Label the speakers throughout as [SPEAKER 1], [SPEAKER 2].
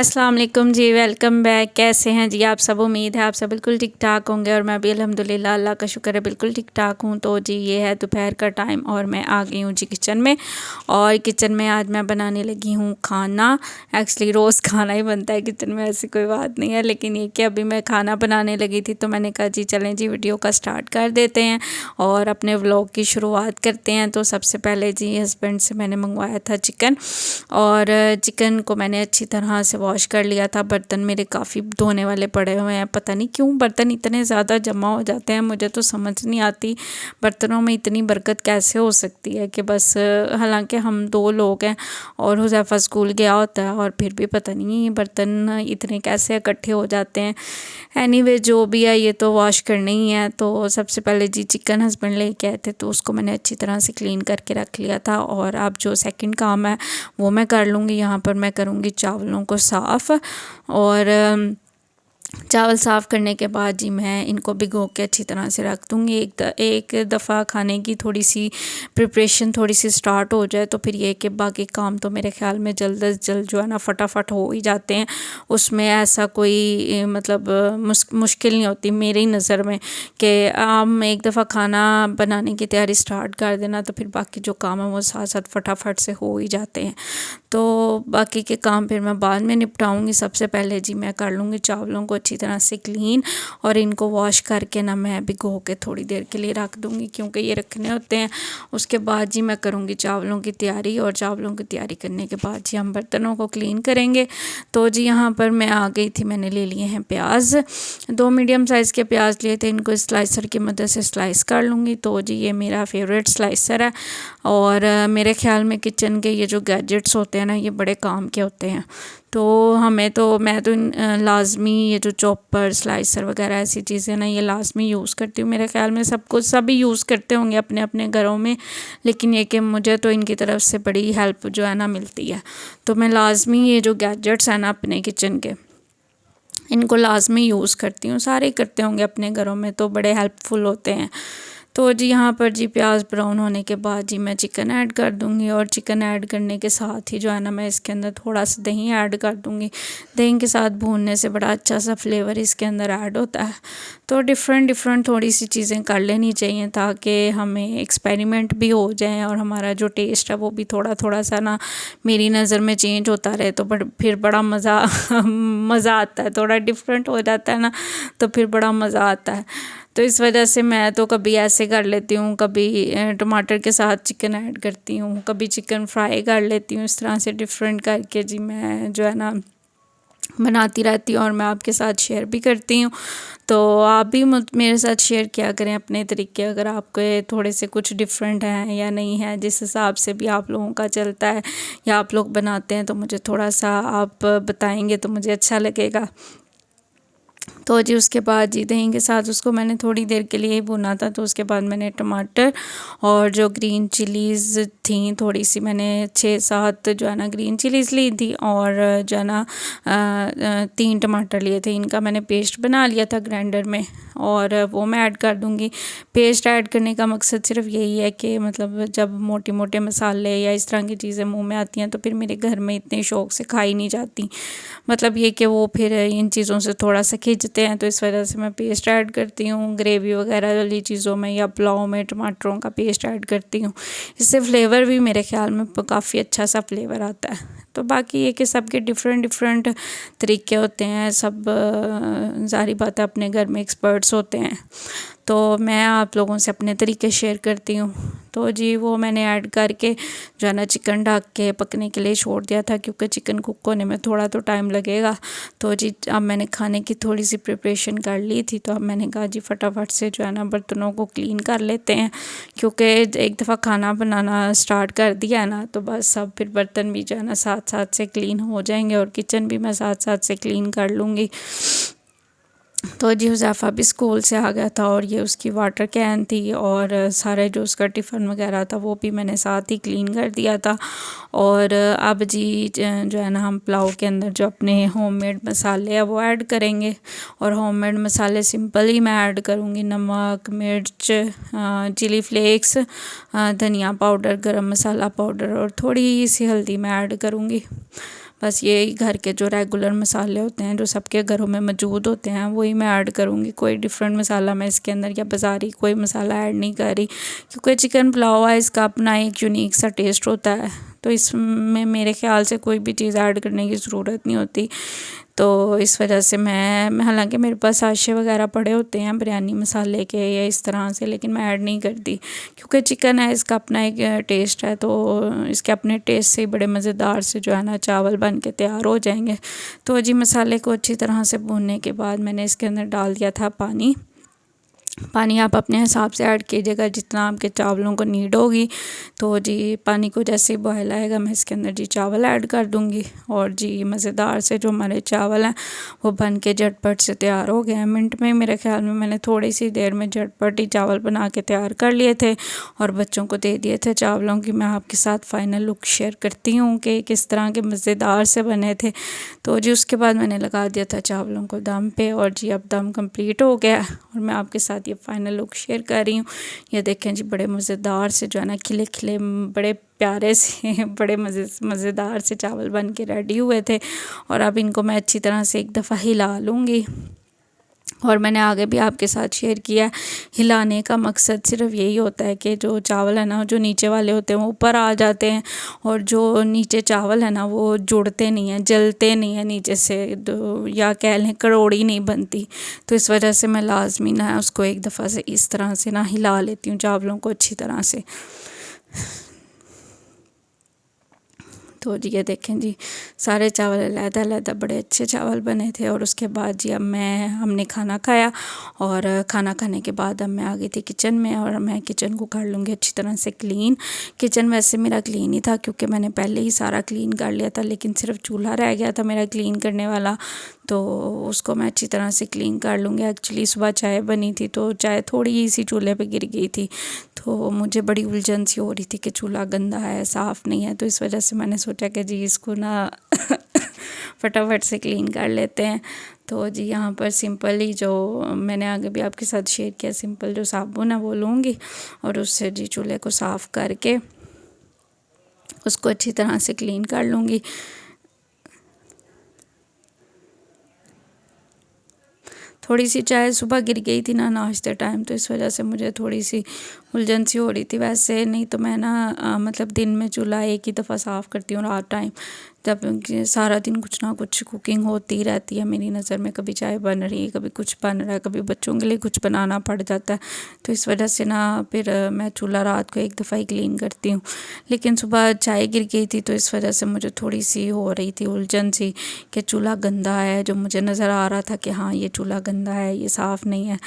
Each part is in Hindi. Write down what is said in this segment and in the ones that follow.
[SPEAKER 1] अस्सलाम वालेकुम जी, वेलकम बैक। कैसे हैं जी आप सब? उम्मीद है आप सब बिल्कुल ठीक ठाक होंगे और मैं भी अल्हम्दुलिल्लाह अल्लाह का शुक्र है बिल्कुल ठीक ठाक हूँ। तो जी ये है दोपहर का टाइम और मैं आ गई हूँ जी किचन में। और किचन में आज मैं बनाने लगी हूँ खाना। एक्चुअली रोज़ खाना ही बनता है किचन में, ऐसी कोई बात नहीं है, लेकिन ये कि अभी मैं खाना बनाने लगी थी तो मैंने कहा जी चलें जी वीडियो का स्टार्ट कर देते हैं और अपने व्लॉग की शुरुआत करते हैं। तो सबसे पहले जी हस्बैंड से मैंने मंगवाया था चिकन, और चिकन को मैंने अच्छी तरह से वॉश कर लिया था। बर्तन मेरे काफ़ी धोने वाले पड़े हुए हैं, पता नहीं क्यों बर्तन इतने ज़्यादा जमा हो जाते हैं, मुझे तो समझ नहीं आती बर्तनों में इतनी बरकत कैसे हो सकती है कि बस हालांकि हम 2 लोग हैं और हुज़ैफ़ा स्कूल गया होता है और फिर भी पता नहीं बर्तन इतने कैसे इकट्ठे हो जाते हैं। एनीवे जो भी है ये तो वॉश करने ही है। तो सबसे पहले जी चिकन हस्बैंड लेके आए थे तो उसको मैंने अच्छी तरह से क्लीन करके रख लिया था। और अब जो सेकंड काम है वो मैं कर लूँगी। यहाँ पर मैं करूँगी चावलों को साफ़, और चावल साफ़ करने के बाद जी मैं इनको भिगो के अच्छी तरह से रख दूँगी। एक दफ़ा खाने की थोड़ी सी प्रिपरेशन थोड़ी सी स्टार्ट हो जाए तो फिर ये कि बाकी काम तो मेरे ख़्याल में जल्द अज जल्द जो है ना फटाफट हो ही जाते हैं। उसमें ऐसा कोई मतलब मुश्किल नहीं होती मेरी नज़र में कि हम एक दफ़ा खाना बनाने की तैयारी स्टार्ट कर देना तो फिर बाकी जो काम है वो साथ साथ फटाफट से हो ही जाते हैं। तो बाकी के काम फिर मैं बाद में निपटाऊंगी। सबसे पहले जी मैं कर लूँगी चावलों को अच्छी तरह से क्लीन, और इनको वॉश करके ना मैं भिगो के थोड़ी देर के लिए रख दूँगी क्योंकि ये रखने होते हैं। उसके बाद जी मैं करूँगी चावलों की तैयारी, और चावलों की तैयारी करने के बाद जी हम बर्तनों को क्लीन करेंगे। तो जी यहाँ पर मैं आ गई थी, मैंने ले लिए हैं प्याज, 2 मीडियम साइज़ के प्याज लिए थे, इनको स्लाइसर की मदद से स्लाइस कर लूँगी। तो जी ये मेरा फेवरेट स्लाइसर है, और मेरे ख़्याल में किचन के ये जो गैजेट्स होते हैं ना ये बड़े काम के होते हैं। तो मैं तो लाज़मी ये जो चॉपर स्लाइसर वगैरह ऐसी चीज़ें ना ये लाज़मी यूज़ करती हूँ। मेरे ख़्याल में सभी यूज़ करते होंगे अपने अपने घरों में, लेकिन ये कि मुझे तो इनकी तरफ से बड़ी हेल्प जो है ना मिलती है। तो मैं लाज़मी ये जो गैजेट्स हैं ना अपने किचन के इनको लाज़मी यूज़ करती हूँ। सारे करते होंगे अपने घरों में, तो बड़े हेल्पफुल होते हैं। तो जी यहाँ पर जी प्याज ब्राउन होने के बाद जी मैं चिकन ऐड कर दूँगी, और चिकन ऐड करने के साथ ही जो है ना मैं इसके अंदर थोड़ा सा दही ऐड कर दूँगी। दही के साथ भूनने से बड़ा अच्छा सा फ्लेवर इसके अंदर ऐड होता है। तो डिफरेंट थोड़ी सी चीज़ें कर लेनी चाहिए ताकि हमें एक्सपेरिमेंट भी हो जाए और हमारा जो टेस्ट है वो भी थोड़ा थोड़ा सा ना मेरी नज़र में चेंज होता रहे। तो फिर बड़ा मज़ा आता है, थोड़ा डिफरेंट हो जाता है ना तो फिर बड़ा मज़ा आता है। तो इस वजह से मैं तो कभी ऐसे कर लेती हूँ, कभी टमाटर के साथ चिकन ऐड करती हूँ, कभी चिकन फ्राई कर लेती हूँ। इस तरह से डिफरेंट करके जी मैं जो है ना बनाती रहती हूँ और मैं आपके साथ शेयर भी करती हूँ। तो आप भी मेरे साथ शेयर किया करें अपने तरीके, अगर आपके थोड़े से कुछ डिफरेंट हैं या नहीं है, जिस हिसाब से भी आप लोगों का चलता है या आप लोग बनाते हैं तो मुझे थोड़ा सा आप बताएंगे तो मुझे अच्छा लगेगा। तो जी उसके बाद जी दही के साथ उसको मैंने थोड़ी देर के लिए ही भुना था। तो उसके बाद मैंने टमाटर और जो ग्रीन चिलीज़ थी थोड़ी सी, मैंने 6-7 जो है ना ग्रीन चिलीज़ ली थी, और जो है ना 3 टमाटर लिए थे, इनका मैंने पेस्ट बना लिया था ग्राइंडर में, और वो मैं ऐड कर दूँगी। पेस्ट ऐड करने का मकसद सिर्फ यही है कि मतलब जब मोटे मोटे मसाले या इस तरह की चीज़ें मुँह में आती हैं तो फिर मेरे घर में इतने शौक़ से खाई नहीं जाती। मतलब ये कि वो फिर इन चीज़ों से थोड़ा सा खिंचते हैं, तो इस वजह से मैं पेस्ट ऐड करती हूँ। ग्रेवी वगैरह वाली चीज़ों में या पुलाव में टमाटरों का पेस्ट ऐड करती हूँ, इससे फ्लेवर भी मेरे ख़्याल में काफ़ी अच्छा सा फ्लेवर आता है। तो बाकी ये कि सबके डिफरेंट तरीके होते हैं, सब ज़ाहिर बात है अपने घर में एक्सपर्ट्स होते हैं, तो मैं आप लोगों से अपने तरीके शेयर करती हूँ। तो जी वो मैंने ऐड करके जो है ना चिकन ढक के पकने के लिए छोड़ दिया था क्योंकि चिकन कुक होने में थोड़ा तो टाइम लगेगा। तो जी अब मैंने खाने की थोड़ी सी प्रिपरेशन कर ली थी, तो अब मैंने कहा जी फटाफट से जो है ना बर्तनों को क्लीन कर लेते हैं, क्योंकि एक दफ़ा खाना बनाना स्टार्ट कर दिया है ना तो बस सब फिर बर्तन भी जो है ना साथ साथ से क्लीन हो जाएंगे, और किचन भी मैं साथ साथ से क्लीन कर लूँगी। तो जी हुज़ैफ़ा भी स्कूल से आ गया था और ये उसकी वाटर कैन थी, और सारे जो उसका टिफ़िन वगैरह था वो भी मैंने साथ ही क्लीन कर दिया था। और अब जी जो है ना हम पुलाव के अंदर जो अपने होममेड मसाले हैं वो ऐड करेंगे, और होममेड मसाले सिंपल ही मैं ऐड करूँगी। नमक, मिर्च, चिली फ्लेक्स, धनिया पाउडर, गरम मसाला पाउडर और थोड़ी सी हल्दी मैं ऐड करूँगी। बस यही घर के जो रेगुलर मसाले होते हैं जो सबके घरों में मौजूद होते हैं वही मैं ऐड करूँगी। कोई डिफरेंट मसाला मैं इसके अंदर या बाज़ारी कोई मसाला ऐड नहीं कर रही, क्योंकि चिकन पुलाव है इसका अपना एक यूनिक सा टेस्ट होता है, तो इसमें मेरे ख्याल से कोई भी चीज़ ऐड करने की ज़रूरत नहीं होती। तो इस वजह से मैं हालांकि मेरे पास साशे वगैरह पड़े होते हैं बिरयानी मसाले के या इस तरह से, लेकिन मैं ऐड नहीं करती क्योंकि चिकन है इसका अपना एक टेस्ट है, तो इसके अपने टेस्ट से बड़े मज़ेदार से जो है ना चावल बन के तैयार हो जाएंगे। तो जी मसाले को अच्छी तरह से भूनने के बाद मैंने इसके अंदर डाल दिया था पानी। पानी आप अपने हिसाब से ऐड कीजिएगा जितना आपके चावलों को नीड होगी। तो जी पानी को जैसे ही बॉयल आएगा मैं इसके अंदर जी चावल ऐड कर दूंगी, और जी मज़ेदार से जो हमारे चावल हैं वो बन के झटपट से तैयार हो गए हैं। मिनट में मेरे ख्याल में मैंने थोड़ी सी देर में झटपट ही चावल बना के तैयार कर लिए थे और बच्चों को दे दिए थे चावलों की। मैं आपके साथ फ़ाइनल लुक शेयर करती हूँ कि किस तरह के मज़ेदार से बने थे। तो जी उसके बाद मैंने लगा दिया था चावलों को दम पे, और जी अब दम कंप्लीट हो गया और मैं आपके साथ ये फाइनल लुक शेयर कर रही हूँ। ये देखें जी बड़े मज़ेदार से जो है ना खिले खिले बड़े प्यारे से बड़े मज़ेदार से चावल बन के रेडी हुए थे। और अब इनको मैं अच्छी तरह से एक दफ़ा हिला लूँगी, और मैंने आगे भी आपके साथ शेयर किया। हिलाने का मकसद सिर्फ यही होता है कि जो चावल है ना जो नीचे वाले होते हैं वो ऊपर आ जाते हैं, और जो नीचे चावल है ना वो जुड़ते नहीं हैं, जलते नहीं हैं नीचे से, या कह लें कड़ोड़ी नहीं बनती। तो इस वजह से मैं लाजमी ना उसको एक दफ़ा से इस तरह से ना हिला लेती हूँ चावलों को अच्छी तरह से। तो जी ये देखें जी सारे चावल अलग-अलग बड़े अच्छे चावल बने थे। और उसके बाद जी अब हमने खाना खाया, और खाना खाने के बाद अब मैं आ गई थी किचन में, और मैं किचन को कर लूँगी अच्छी तरह से क्लीन। किचन वैसे मेरा क्लीन ही था क्योंकि मैंने पहले ही सारा क्लीन कर लिया था, लेकिन सिर्फ चूल्हा रह गया था मेरा क्लीन करने वाला, तो उसको मैं अच्छी तरह से क्लीन कर लूँगी। एक्चुअली सुबह चाय बनी थी तो चाय थोड़ी सी चूल्हे पे गिर गई थी, तो मुझे बड़ी उलझन सी हो रही थी कि चूल्हा गंदा है साफ़ नहीं है। तो इस वजह से मैंने सोचा कि जी इसको ना फटाफट से क्लीन कर लेते हैं। तो जी यहाँ पर सिंपल ही जो मैंने आगे भी आपके साथ शेयर किया, सिंपल जो साबुन है वो लूँगी और उससे जी चूल्हे को साफ़ करके उसको अच्छी तरह से क्लीन कर लूँगी। थोड़ी सी चाय सुबह गिर गई थी ना नाश्ते टाइम, तो इस वजह से मुझे थोड़ी सी उलझन सी हो रही थी। वैसे नहीं तो मैं ना मतलब दिन में चूल्हा एक ही दफ़ा साफ़ करती हूँ रात टाइम, जब सारा दिन कुछ ना कुछ कुकिंग होती रहती है मेरी नज़र में, कभी चाय बन रही है, कभी कुछ बन रहा है, कभी बच्चों के लिए कुछ बनाना पड़ जाता है। तो इस वजह से ना फिर मैं चूल्हा रात को एक दफ़ा ही क्लीन करती हूँ। लेकिन सुबह चाय गिर गई थी तो इस वजह से मुझे थोड़ी सी हो रही थी उलझन सी कि चूल्हा गंदा है, जो मुझे नज़र आ रहा था कि हाँ ये चूल्हा गंदा है, ये साफ़ नहीं है।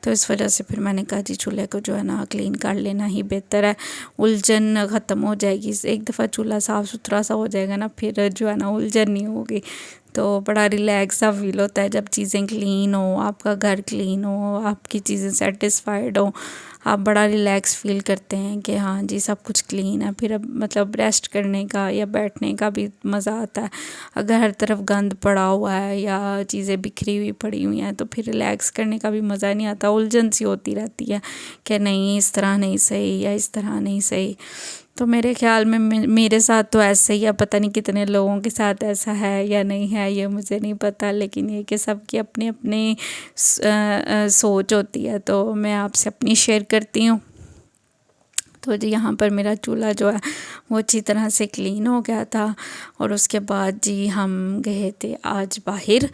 [SPEAKER 1] तो इस वजह से फिर मैंने कहा जी चूल्हे को जो है ना क्लीन कर लेना ही बेहतर है, उलझन ख़त्म हो जाएगी। एक दफ़ा चूल्हा साफ़ सुथरा सा हो जाएगा ना फिर जो है ना उलझन नहीं होगी। तो बड़ा रिलैक्स सा फील होता है जब चीज़ें क्लीन हो, आपका घर क्लीन हो, आपकी चीज़ें सेटिस्फाइड हो, आप बड़ा रिलैक्स फील करते हैं कि हाँ जी सब कुछ क्लीन है। फिर अब मतलब रेस्ट करने का या बैठने का भी मज़ा आता है। अगर हर तरफ गंद पड़ा हुआ है या चीज़ें बिखरी हुई पड़ी हुई हैं तो फिर रिलैक्स करने का भी मज़ा नहीं आता, उलझन सी होती रहती है कि नहीं इस तरह नहीं सही या इस तरह नहीं सही। तो मेरे ख्याल में मेरे साथ तो ऐसे ही है, पता नहीं कितने लोगों के साथ ऐसा है या नहीं है ये मुझे नहीं पता, लेकिन ये कि सबकी अपनी अपनी सोच होती है। तो मैं आपसे अपनी शेयर करती हूँ। तो जी यहाँ पर मेरा चूल्हा जो है वो अच्छी तरह से क्लीन हो गया था। और उसके बाद जी हम गए थे आज बाहर,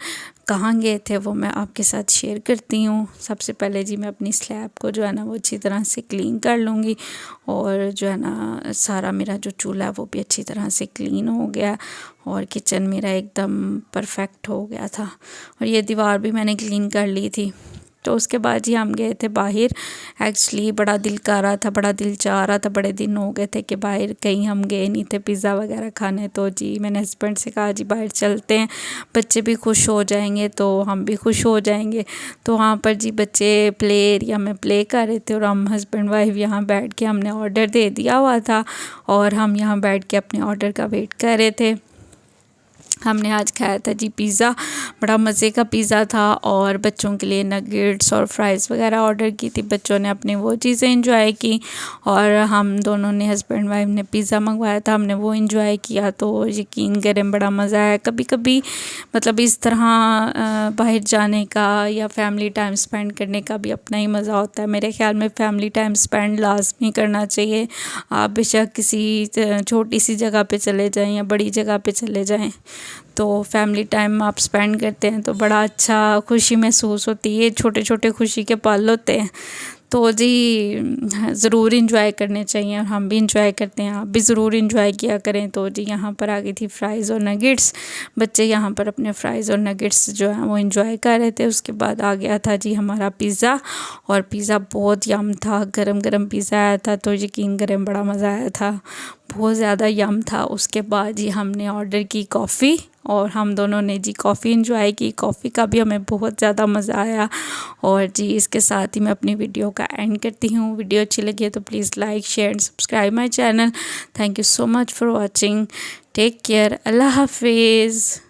[SPEAKER 1] कहाँ गए थे वो मैं आपके साथ शेयर करती हूँ। सबसे पहले जी मैं अपनी स्लैब को जो है ना वो अच्छी तरह से क्लीन कर लूँगी, और जो है ना सारा मेरा जो चूल्हा है वो भी अच्छी तरह से क्लीन हो गया, और किचन मेरा एकदम परफेक्ट हो गया था। और ये दीवार भी मैंने क्लीन कर ली थी। तो उसके बाद ही हम गए थे बाहर। एक्चुअली बड़ा दिल कर रहा था, बड़ा दिल चाह रहा था, बड़े दिन हो गए थे कि बाहर कहीं हम गए नहीं थे पिज़्ज़ा वगैरह खाने। तो जी मैंने हस्बैंड से कहा जी बाहर चलते हैं, बच्चे भी खुश हो जाएंगे तो हम भी खुश हो जाएंगे। तो वहाँ पर जी बच्चे प्ले एरिया में प्ले कर रहे थे और हम हस्बैंड वाइफ यहाँ बैठ के हमने ऑर्डर दे दिया हुआ था और हम यहाँ बैठ के अपने ऑर्डर का वेट कर रहे थे। हमने आज खाया था जी पिज़्ज़ा, बड़ा मज़े का पिज़्ज़ा था। और बच्चों के लिए नगेट्स और फ्राइज़ वगैरह ऑर्डर की थी, बच्चों ने अपनी वो चीज़ें एंजॉय की और हम दोनों ने हस्बैंड वाइफ ने पिज़्ज़ा मंगवाया था, हमने वो एंजॉय किया। तो यकीन करें बड़ा मज़ा आया। कभी कभी मतलब इस तरह बाहर जाने का या फैमिली टाइम स्पेंड करने का भी अपना ही मज़ा होता है। मेरे ख़्याल में फ़ैमिली टाइम स्पेंड लाजमी करना चाहिए। आप बेशक किसी छोटी सी जगह पे चले जाएं या बड़ी जगह पे चले जाएं, तो फैमिली टाइम आप स्पेंड करते हैं तो बड़ा अच्छा खुशी महसूस होती है। छोटे छोटे खुशी के पल होते हैं, तो जी ज़रूर इंजॉय करने चाहिए और हम भी इंजॉय करते हैं, आप भी ज़रूर इंजॉय किया करें। तो जी यहाँ पर आ गई थी फ़्राइज़ और नगेट्स, बच्चे यहाँ पर अपने फ़्राइज़ और नगेट्स जो हैं वो इंजॉय कर रहे थे। उसके बाद आ गया था जी हमारा पिज़्ज़ा, और पिज़्ज़ा बहुत यम था, गरम गरम पिज़्ज़ा आया था, तो यकीन करें बड़ा मज़ा आया था, बहुत ज़्यादा यम था। उसके बाद जी हमने ऑर्डर की कॉफ़ी और हम दोनों ने जी कॉफ़ी इंजॉय की, कॉफ़ी का भी हमें बहुत ज़्यादा मज़ा आया। और जी इसके साथ ही मैं अपनी वीडियो का एंड करती हूँ। वीडियो अच्छी लगी है तो please like share and subscribe my channel. Thank you so much for watching. Take care. अल्लाह हाफिज़।